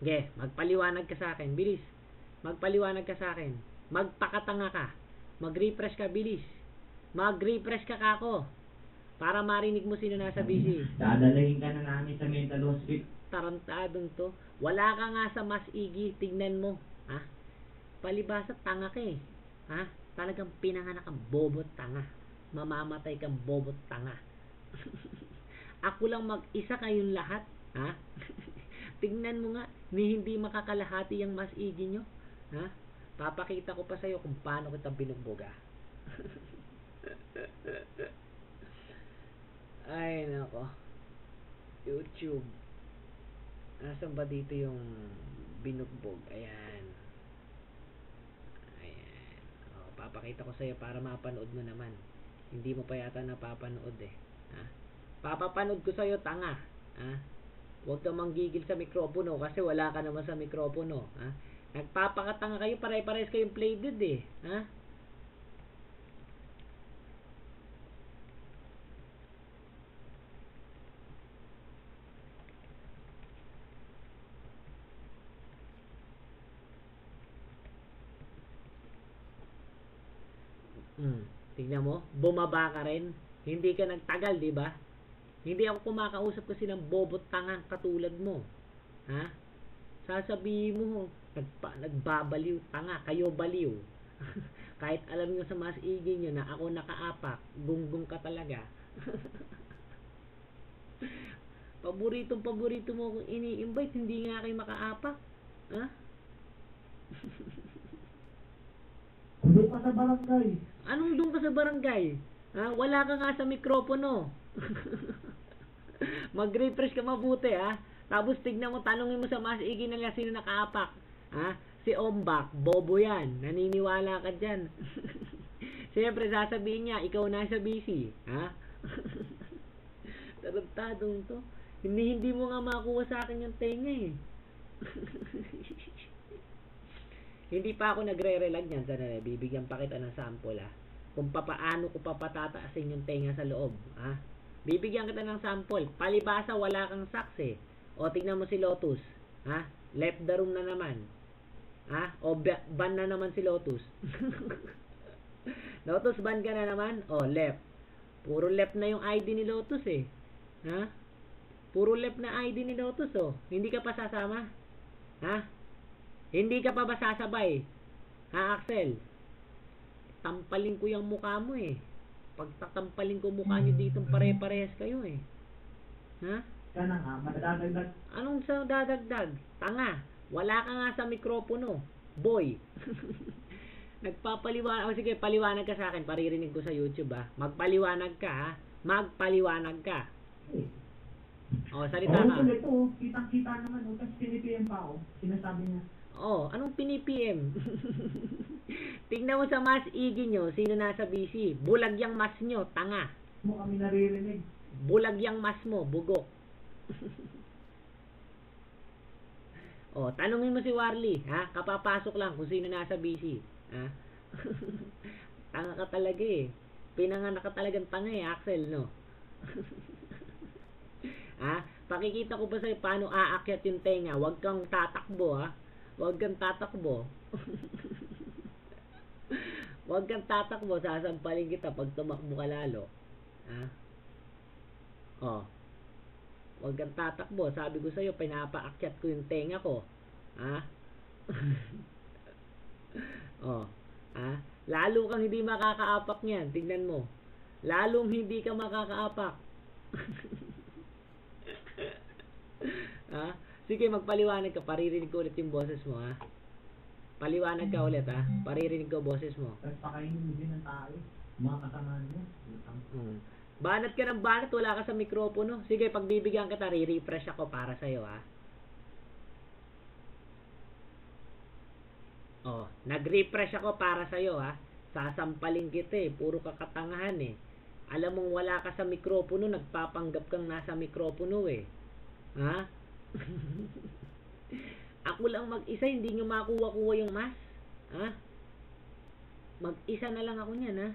Ge, magpaliwanag ka sa akin. Bilis. Magpaliwanag ka sa akin. Magpakatanga ka. Mag-refresh ka, bilis. Mag-refresh ka kako. Para marinig mo sino nasa busy. Dadalhin ka na namin sa mental hospital. Tarantadong to. Wala ka nga sa mas igi. Tignan mo. Ha? Palibasa, tanga ka eh. Ha? Talagang pinanganak kang bobot tanga. Mamamatay kang bobot tanga. Ako lang mag-isa kayong lahat. Ha? Tignan mo nga. Ni hindi makakalahati yung mas igi nyo. Ha? Papakita ko pa sa'yo kung paano kita binugbog. Ay, nako. YouTube. Nasaan ba dito yung binugbog? Ayan. Ayan. O, papakita ko sa'yo para mapanood mo naman. Hindi mo pa yata napapanood eh. Ha? Papapanood ko sa'yo, tanga. Ha? Huwag kang manggigil sa mikropono kasi wala ka naman sa mikropono. Ha? Nagpapakatanga kayo, pare-pares kayong playded eh. Ha? Tignan mo, bumaba ka rin. Hindi ka nagtagal, di ba? Hindi ako kumakausap kasi ng bobot tangang katulad mo. Ha? Sasabihin mo, nagbabaliw, tanga, kayo baliw. Kahit alam nyo sa mas igi nyo na ako nakaapak, gunggong ka talaga. Paborito mo akong ini-invite, hindi nga kayo makaapak. Ha? Doon ka sa barangay. Anong doon ka sa barangay? Ha? Wala ka nga sa mikropono. Mag-refresh ka mabuti ha. Tapos tignan mo, tanungin mo sa mas igi nila sino nakaapak. Ha? Si Ombak, bobo yan. Naniniwala ka dyan. Siyempre sasabihin niya, ikaw nasa busy. Ha? Tarantadong to. Hindi mo nga makuha sa akin yung tenga eh. Hindi pa ako nagre-relag niyan. Sana bibigyan pa kita ng sample ha. Kung papaano ko papatataasin yung tenga sa loob. Ha? Bibigyan kita ng sample. Palibasa wala kang saks eh. O tignan mo si Lotus. Ha? Left the room na naman. Ha? O ban na naman si Lotus. Lotus, ban ka na naman. O left. Puro left na yung ID ni Lotus eh. Ha? Puro left na ID ni Lotus oh. Hindi ka pa sasama? Ha? Hindi ka pa ba sasabay? Ha, Axel? Tampalin ko yung mukha mo eh. Pagtatampalin ko mukha nyo dito, pare-parehas kayo eh. Ha? Sana nga, madadagdag. Anong sa dadagdag? Tanga. Wala ka nga sa mikropono. Boy. Nagpapaliwanag. O sige, paliwanag ka sa akin. Paririnig ko sa YouTube ha. Magpaliwanag ka ha. Magpaliwanag ka. O, salita ka. Oo, kitang-kita naman. O, tapos pinipm pa ako. Sinasabi niya. Oh, anong pinipm? Tingnan mo sa mas igi nyo, sino nasa busy. Bulag yung mas nyo, tanga. Mo kami naririnig. Bulag yung mas mo, bugok. Oh, tanungin mo si Warly, ha? Kapapasok lang kung sino nasa busy, ha? Tanga ka talaga eh. Pinanganak ka talagang tanga eh, Axel, no? Ha? Pakikita ko pa sa'yo paano aakyat yung tenga. Huwag kang tatakbo, ha? Huwag kang tatakbo. Huwag kang tatakbo. Sasampalin kita pag tumakbo ka lalo. Ha? Oh. Huwag kang tatakbo. Sabi ko sa'yo, pinapaakyat ko yung tenga ko. Ha? Oh. Ha? Lalo kang hindi makakaapak niyan. Tignan mo. Lalong hindi ka makakaapak. Ha? Sige, magpaliwanag ka. Paririnig ko ulit yung boses mo, ha? Paliwanag ka ulit, ha? Paririnig ko boses mo. Tapos pakainin din ng tao. Mga kasamahan mo. Banat ka ng banat, wala ka sa mikropono. Sige, pagbibigyan kita, re-refresh ako para sa'yo, ha? Oh, nag-refresh ako para sa'yo, ha? Sasampalin kita, eh. Puro kakatangahan, eh. Alam mong wala ka sa mikropono, nagpapanggap kang nasa mikropono, eh. Ha? Ako lang mag-isa, hindi nyo makuha-kuha yung mas. Ha? Mag-isa na lang ako niyan, ha?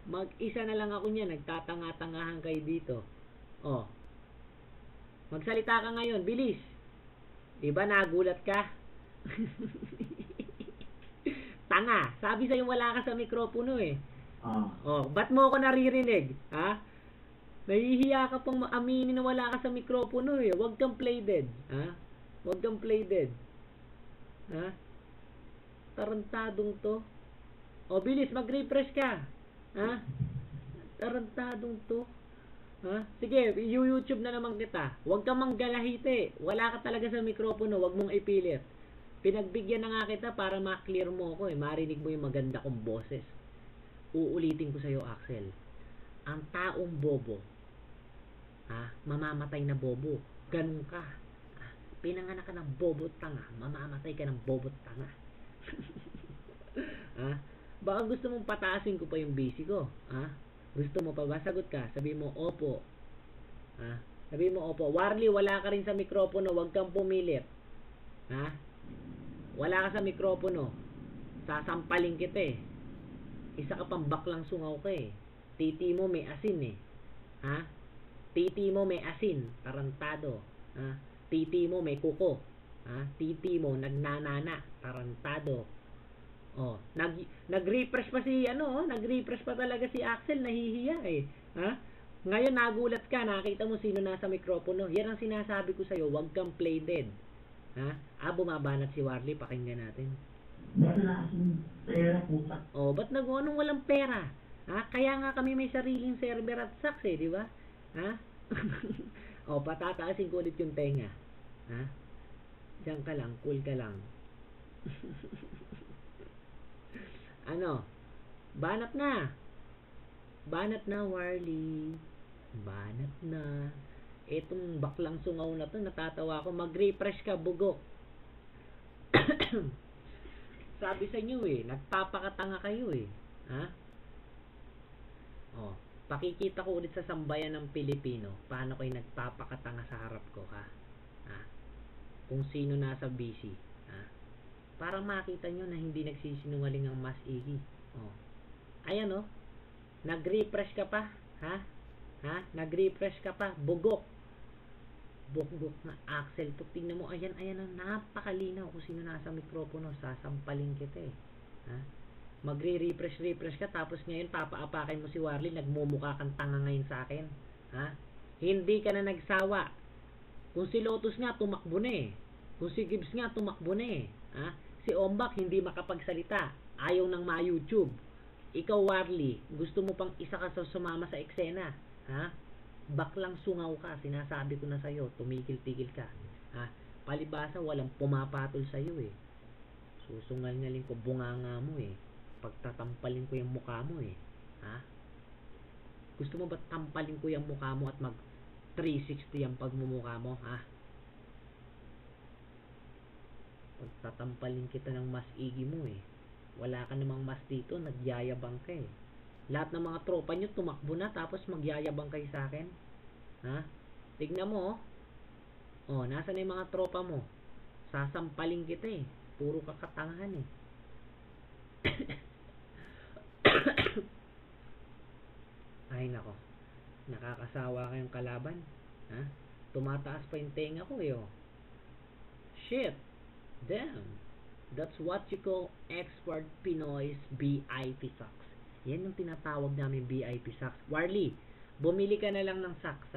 Mag-isa na lang ako niyan. Nagtatanga-tangahan kayo dito. Oh. Magsalita ka ngayon, bilis. Diba nagulat ka? Tanga, sabi sa'yo wala ka sa mikropono eh. Oh, ba't mo ako naririnig? Ha? Nahihiya ka pang aminin na wala ka sa mikropono eh. Huwag kang play dead. Ha? Huwag kang play dead. Ha? Tarantadong to. O, bilis, mag-refresh ka. Ha? Tarantadong to. Ha? Sige, YouTube na naman kita. Huwag kang manggalahite. Wala ka talaga sa mikropono. Huwag mong ipilit. Pinagbigyan na nga kita para ma-clear mo ako eh. Marinig mo yung maganda kong boses. Uulitin ko sa'yo, Axel. Ang taong bobo, mamamatay na bobo. Ganun ka. Pinanganak ka ng bobo tanga. Mamamatay ka ng bobo tanga. Baka gusto mong pataasin ko pa yung basic ko. Gusto mo pa ba? Sagot ka. Sabi mo, opo. Sabi mo, opo. Warly, wala ka rin sa mikropono. Huwag kang pumilit. Wala ka sa mikropono. Sasampalin kita eh. Isa ka pang baklang sungaw ka eh. Titi mo may asin eh. Titi mo may asin. Tarantado. Titi mo may kuko. Titi mo nagnanana. Tarantado. Oh, nag-refresh pa si nag-refresh pa talaga si Axel, nahihiya eh. Ngayon nagulat ka, nakita mo sino nasa mikropono. Yan ang sinasabi ko sa'yo, huwag kang play dead. Bumabanat si Warly, pakinggan natin. Ba't wala kasing pera, puta? Oh, ba't nag-anong walang pera? Kaya nga kami may sariling server at sax eh, di ba? Oh, patataasin ko ulit yung tenga. Diyan ka lang, cool ka lang. Banat na. Banat na, Warly. Banat na. Etong baklang sungaw na to, natatawa ako. Mag-refresh ka, bugok. Sabi sa inyo eh, nagpapakatanga kayo eh. Oh, pakikita ko ulit sa sambayan ng Pilipino paano kayo nagpapakatanga sa harap ko, kung sino nasa busy. Para makita nyo na hindi nagsisinungaling ang Mas Iggy. Oh. Ayan oh. Nag-refresh ka pa, Nag-refresh ka pa, bugok. Bugok na Axel to. Tingnan mo, ayan, napakalinaw kung sino nasa mikropono. Sasampalin kita eh. Magre-refresh ka, tapos ngayon papaapakin mo si Warly, nagmumukha kang tanga ngayon sa akin. Hindi ka na nagsawa. Kung si Lotus nga, tumakbo na eh. Kung si Gibbs nga, tumakbo na eh. Si Ombak, hindi makapagsalita. Ayaw nang ma-YouTube. Ikaw, Warly, gusto mo pang isa ka sa sumama sa eksena. Baklang sungaw ka, sinasabi ko na sa'yo, tumigil-tigil ka. Palibasa, walang pumapatol sa'yo eh. Susungal-ngalin ko, bunganga mo eh. Pagtatampalin ko yung mukha mo eh. Gusto mo ba tampalin ko yung mukha mo at mag 360 ang pagmumukha mo, Pagtatampalin kita ng Mas Iggy mo eh. Wala ka namang mas dito, nagyayabang ka eh. Lahat ng mga tropa nyo tumakbo na tapos magyayabang kayo sa akin. Tignan mo oh. Nasa na yung mga tropa mo? Sasampalin kita eh. Puro kakatangahan eh. Ay nako. Nakakasawa kayong kalaban. Tumataas pa yung tenga ko eh oh. Shit. Damn. That's what you call expert Pinoy's BIP socks. Yan yung tinatawag namin BIP socks. Warly, bumili ka na lang ng socks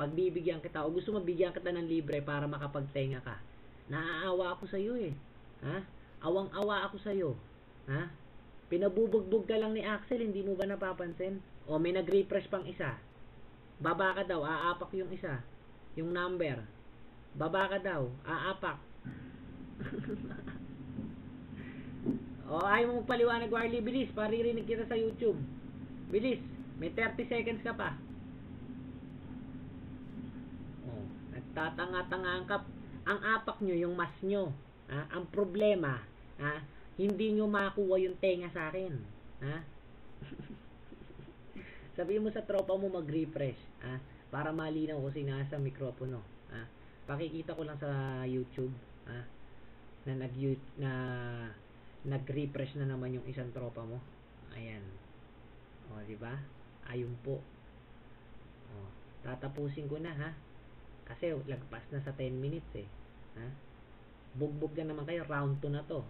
pagbibigyan kita o gusto mabigyan kita ng libre para makapagtenga ka. Naaawa ako sa iyo eh. Awang-awa ako sa iyo. Pinabubugbog ka lang ni Axel, hindi mo ba napapansin? O may nag-refresh pang isa. Baba ka daw, aapak yung isa. Yung number. Baba ka daw, aapak. Ayaw mo magpaliwanag, Warly, bilis, paririnig kita sa YouTube. Bilis, may 30 seconds ka pa. Nagtatanga-tanga ang apak nyo, yung mas nyo. Ang problema, hindi nyo makuha yung tenga sa akin. Sabihin mo sa tropa mo mag-refresh, para malinaw kung sino nasa mikropono. Pakikita ko lang sa YouTube, na nag-refresh na naman yung isang tropa mo. Ayan. O, di ba? Ayun po. Tatapusin ko na Kasi lagpas na sa 10 minutes eh. Ha? Bugbog na naman kayo, round 2 na to.